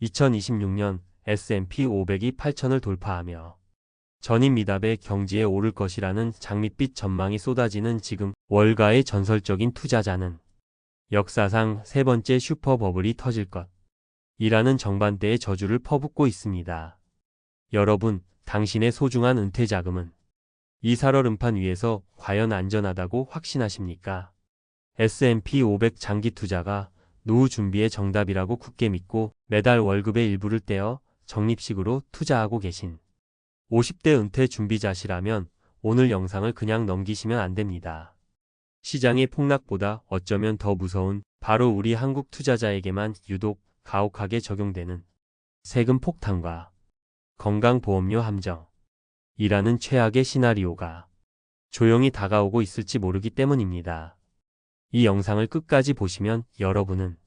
2026년 S&P 500이 8천을 돌파하며 전임 미답의 경지에 오를 것이라는 장밋빛 전망이 쏟아지는 지금 월가의 전설적인 투자자는 역사상 세 번째 슈퍼버블이 터질 것이라는 정반대의 저주를 퍼붓고 있습니다. 여러분, 당신의 소중한 은퇴 자금은 이 살얼음판 위에서 과연 안전하다고 확신하십니까? S&P 500 장기 투자가 노후 준비의 정답이라고 굳게 믿고 매달 월급의 일부를 떼어 적립식으로 투자하고 계신 50대 은퇴 준비자시라면 오늘 영상을 그냥 넘기시면 안 됩니다. 시장의 폭락보다 어쩌면 더 무서운 바로 우리 한국 투자자에게만 유독 가혹하게 적용되는 세금 폭탄과 건강보험료 함정이라는 최악의 시나리오가 조용히 다가오고 있을지 모르기 때문입니다. 이 영상을 끝까지 보시면 여러분은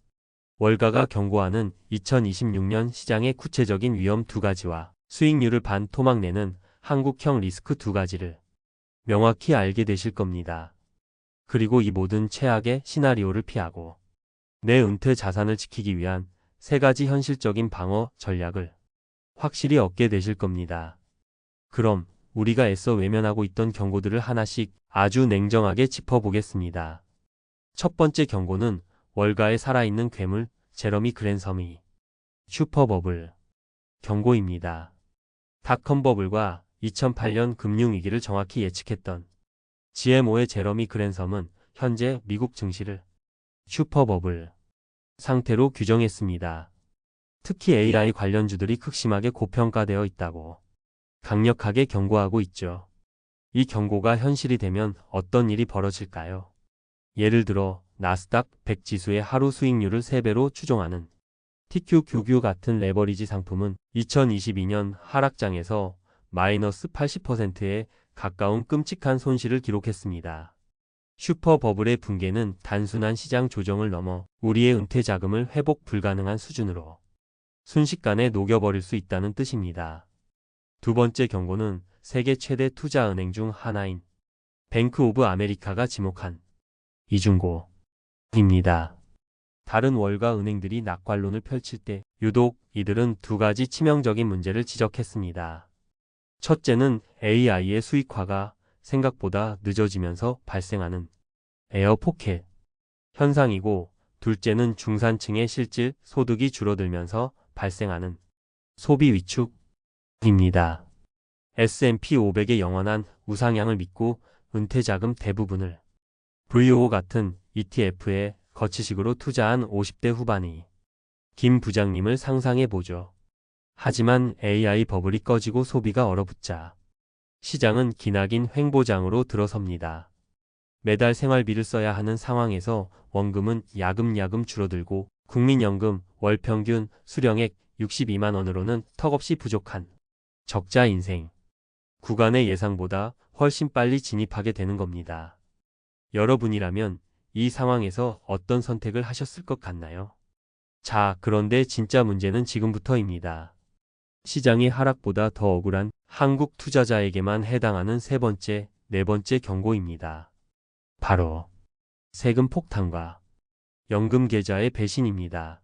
월가가 경고하는 2026년 시장의 구체적인 위험 두 가지와 수익률을 반토막 내는 한국형 리스크 두 가지를 명확히 알게 되실 겁니다. 그리고 이 모든 최악의 시나리오를 피하고 내 은퇴 자산을 지키기 위한 세 가지 현실적인 방어 전략을 확실히 얻게 되실 겁니다. 그럼 우리가 애써 외면하고 있던 경고들을 하나씩 아주 냉정하게 짚어보겠습니다. 첫 번째 경고는 월가의 살아있는 괴물 제러미 그랜섬이 슈퍼버블 경고입니다. 닷컴 버블과 2008년 금융위기를 정확히 예측했던 GMO의 제러미 그랜섬은 현재 미국 증시를 슈퍼버블 상태로 규정했습니다. 특히 AI 관련주들이 극심하게 고평가되어 있다고 강력하게 경고하고 있죠. 이 경고가 현실이 되면 어떤 일이 벌어질까요? 예를 들어 나스닥 100 지수의 하루 수익률을 3배로 추종하는 TQQQ 같은 레버리지 상품은 2022년 하락장에서 마이너스 80%에 가까운 끔찍한 손실을 기록했습니다. 슈퍼버블의 붕괴는 단순한 시장 조정을 넘어 우리의 은퇴 자금을 회복 불가능한 수준으로 순식간에 녹여버릴 수 있다는 뜻입니다. 두 번째 경고는 세계 최대 투자은행 중 하나인 뱅크 오브 아메리카가 지목한 이중고입니다. 다른 월가 은행들이 낙관론을 펼칠 때 유독 이들은 두 가지 치명적인 문제를 지적했습니다. 첫째는 AI의 수익화가 생각보다 늦어지면서 발생하는 에어포켓 현상이고, 둘째는 중산층의 실질 소득이 줄어들면서 발생하는 소비 위축입니다. S&P 500의 영원한 우상향을 믿고 은퇴 자금 대부분을 VO 같은 ETF에 거치식으로 투자한 50대 후반이 김 부장님을 상상해보죠. 하지만 AI 버블이 꺼지고 소비가 얼어붙자 시장은 기나긴 횡보장으로 들어섭니다. 매달 생활비를 써야 하는 상황에서 원금은 야금야금 줄어들고 국민연금 월평균 수령액 62만 원으로는 턱없이 부족한 적자 인생 구간의 예상보다 훨씬 빨리 진입하게 되는 겁니다. 여러분이라면 이 상황에서 어떤 선택을 하셨을 것 같나요? 자, 그런데 진짜 문제는 지금부터입니다. 시장의 하락보다 더 억울한 한국 투자자에게만 해당하는 세 번째, 네 번째 경고입니다. 바로 세금 폭탄과 연금 계좌의 배신입니다.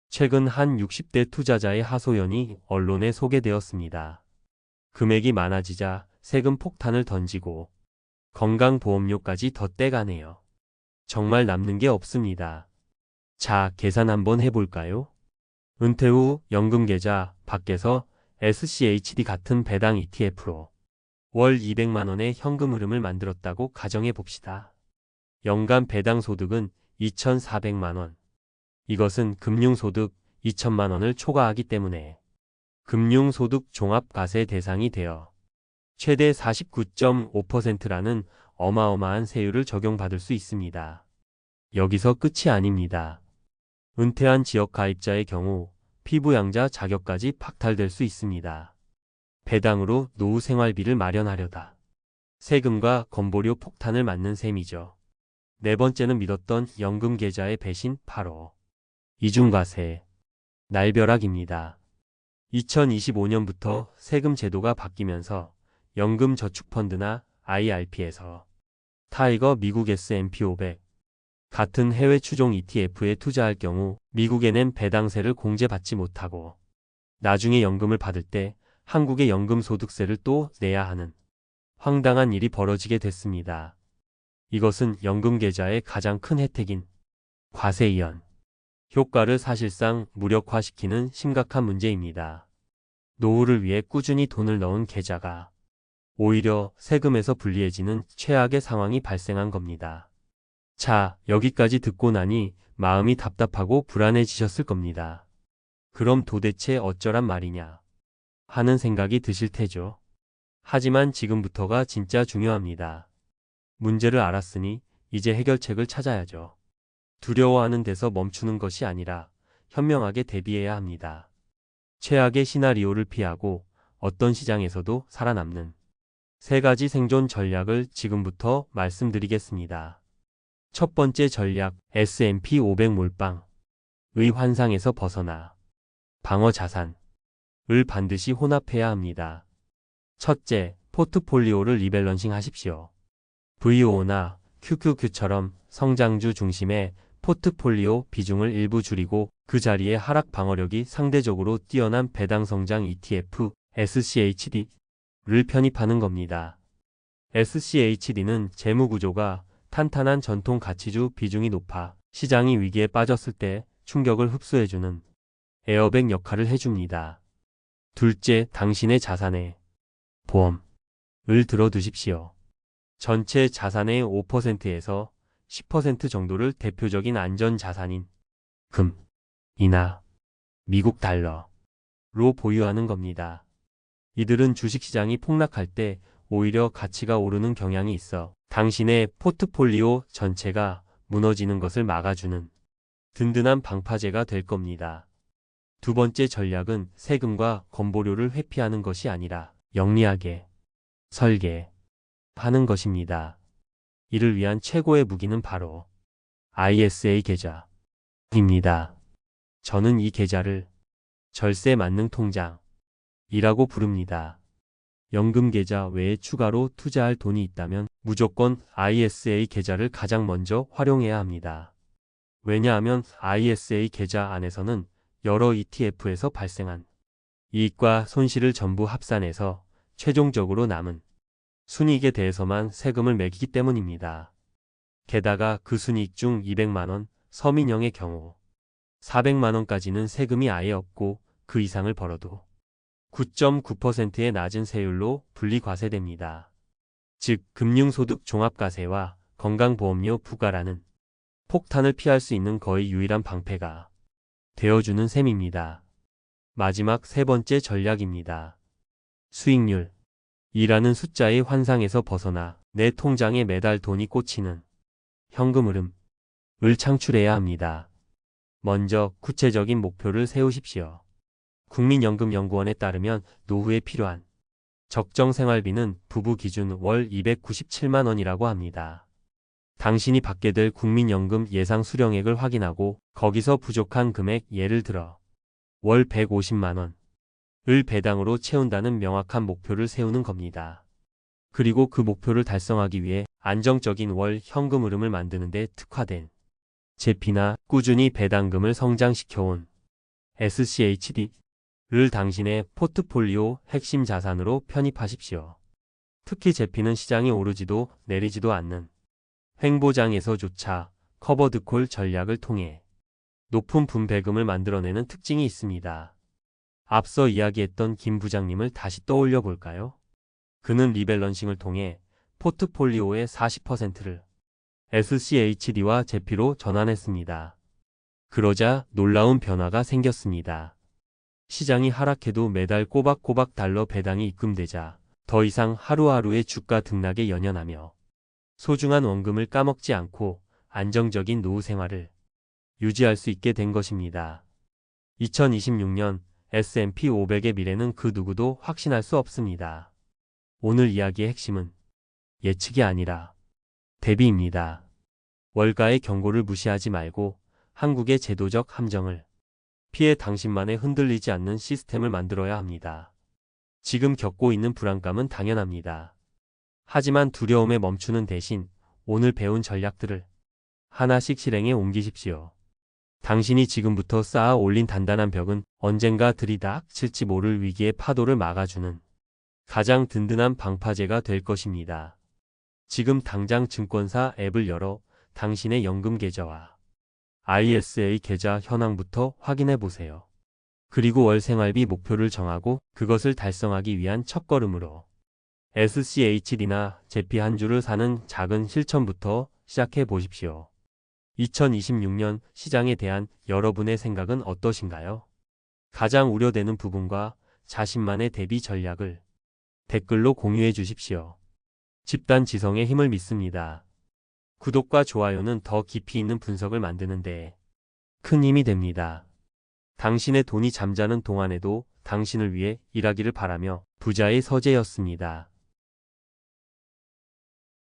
최근 한 60대 투자자의 하소연이 언론에 소개되었습니다. 금액이 많아지자 세금 폭탄을 던지고 건강보험료까지 더 떼가네요. 정말 남는 게 없습니다. 자, 계산 한번 해볼까요? 은퇴 후 연금계좌 밖에서 SCHD 같은 배당 ETF로 월 200만 원의 현금 흐름을 만들었다고 가정해 봅시다. 연간 배당 소득은 2,400만 원. 이것은 금융소득 2천만 원을 초과하기 때문에 금융소득 종합과세 대상이 되어 최대 49.5%라는 어마어마한 세율을 적용받을 수 있습니다. 여기서 끝이 아닙니다. 은퇴한 지역 가입자의 경우 피부양자 자격까지 박탈될 수 있습니다. 배당으로 노후 생활비를 마련하려다 세금과 건보료 폭탄을 맞는 셈이죠. 네 번째는 믿었던 연금 계좌의 배신, 바로 이중과세, 날벼락입니다. 2025년부터 세금 제도가 바뀌면서 연금저축펀드나 IRP에서 타이거 미국 S&P 500 같은 해외 추종 ETF에 투자할 경우 미국에는 배당세를 공제받지 못하고 나중에 연금을 받을 때 한국의 연금소득세를 또 내야 하는 황당한 일이 벌어지게 됐습니다. 이것은 연금계좌의 가장 큰 혜택인 과세이연 효과를 사실상 무력화시키는 심각한 문제입니다. 노후를 위해 꾸준히 돈을 넣은 계좌가 오히려 세금에서 불리해지는 최악의 상황이 발생한 겁니다. 자, 여기까지 듣고 나니 마음이 답답하고 불안해지셨을 겁니다. 그럼 도대체 어쩌란 말이냐 하는 생각이 드실 테죠. 하지만 지금부터가 진짜 중요합니다. 문제를 알았으니 이제 해결책을 찾아야죠. 두려워하는 데서 멈추는 것이 아니라 현명하게 대비해야 합니다. 최악의 시나리오를 피하고 어떤 시장에서도 살아남는 3가지 생존 전략을 지금부터 말씀드리겠습니다. 첫 번째 전략, S&P 500 몰빵의 환상에서 벗어나 방어 자산을 반드시 혼합해야 합니다. 첫째, 포트폴리오를 리밸런싱 하십시오. VO나 QQQ처럼 성장주 중심의 포트폴리오 비중을 일부 줄이고 그 자리에 하락 방어력이 상대적으로 뛰어난 배당 성장 ETF, SCHD를 편입하는 겁니다. SCHD는 재무 구조가 탄탄한 전통 가치주 비중이 높아 시장이 위기에 빠졌을 때 충격을 흡수해주는 에어백 역할을 해줍니다. 둘째, 당신의 자산에 보험을 들어두십시오. 전체 자산의 5%에서 10% 정도를 대표적인 안전자산인 금, 이나 미국 달러로 보유하는 겁니다. 이들은 주식시장이 폭락할 때 오히려 가치가 오르는 경향이 있어 당신의 포트폴리오 전체가 무너지는 것을 막아주는 든든한 방파제가 될 겁니다. 두 번째 전략은 세금과 건보료를 회피하는 것이 아니라 영리하게 설계하는 것입니다. 이를 위한 최고의 무기는 바로 ISA 계좌입니다. 저는 이 계좌를 절세 만능 통장이라고 부릅니다. 연금 계좌 외에 추가로 투자할 돈이 있다면 무조건 ISA 계좌를 가장 먼저 활용해야 합니다. 왜냐하면 ISA 계좌 안에서는 여러 ETF에서 발생한 이익과 손실을 전부 합산해서 최종적으로 남은 순이익에 대해서만 세금을 매기기 때문입니다. 게다가 그 순이익 중 200만원, 서민형의 경우 400만원까지는 세금이 아예 없고 그 이상을 벌어도 9.9%의 낮은 세율로 분리과세됩니다. 즉, 금융소득 종합과세와 건강보험료 부과라는 폭탄을 피할 수 있는 거의 유일한 방패가 되어주는 셈입니다. 마지막 세 번째 전략입니다. 수익률. 이라는 숫자의 환상에서 벗어나 내 통장에 매달 돈이 꽂히는 현금 흐름을 창출해야 합니다. 먼저 구체적인 목표를 세우십시오. 국민연금연구원에 따르면 노후에 필요한 적정 생활비는 부부 기준 월 297만 원이라고 합니다. 당신이 받게 될 국민연금 예상 수령액을 확인하고 거기서 부족한 금액, 예를 들어 월 150만 원을 배당으로 채운다는 명확한 목표를 세우는 겁니다. 그리고 그 목표를 달성하기 위해 안정적인 월 현금 흐름을 만드는 데 특화된 제피나 꾸준히 배당금을 성장시켜온 SCHD를 당신의 포트폴리오 핵심 자산으로 편입하십시오. 특히 제피는 시장이 오르지도 내리지도 않는 횡보장에서조차 커버드콜 전략을 통해 높은 분배금을 만들어내는 특징이 있습니다. 앞서 이야기했던 김 부장님을 다시 떠올려 볼까요? 그는 리밸런싱을 통해 포트폴리오의 40%를 SCHD와 제피로 전환했습니다. 그러자 놀라운 변화가 생겼습니다. 시장이 하락해도 매달 꼬박꼬박 달러 배당이 입금되자 더 이상 하루하루의 주가 등락에 연연하며 소중한 원금을 까먹지 않고 안정적인 노후 생활을 유지할 수 있게 된 것입니다. 2026년 S&P 500의 미래는 그 누구도 확신할 수 없습니다. 오늘 이야기의 핵심은 예측이 아니라 대비입니다. 월가의 경고를 무시하지 말고 한국의 제도적 함정을 피해 당신만의 흔들리지 않는 시스템을 만들어야 합니다. 지금 겪고 있는 불안감은 당연합니다. 하지만 두려움에 멈추는 대신 오늘 배운 전략들을 하나씩 실행에 옮기십시오. 당신이 지금부터 쌓아 올린 단단한 벽은 언젠가 들이닥칠지 모를 위기의 파도를 막아주는 가장 든든한 방파제가 될 것입니다. 지금 당장 증권사 앱을 열어 당신의 연금 계좌와 ISA 계좌 현황부터 확인해 보세요. 그리고 월 생활비 목표를 정하고 그것을 달성하기 위한 첫걸음으로 SCHD나 제피 한 주를 사는 작은 실천부터 시작해 보십시오. 2026년 시장에 대한 여러분의 생각은 어떠신가요? 가장 우려되는 부분과 자신만의 대비 전략을 댓글로 공유해 주십시오. 집단 지성의 힘을 믿습니다. 구독과 좋아요는 더 깊이 있는 분석을 만드는데 큰 힘이 됩니다. 당신의 돈이 잠자는 동안에도 당신을 위해 일하기를 바라며 부자의 서재였습니다.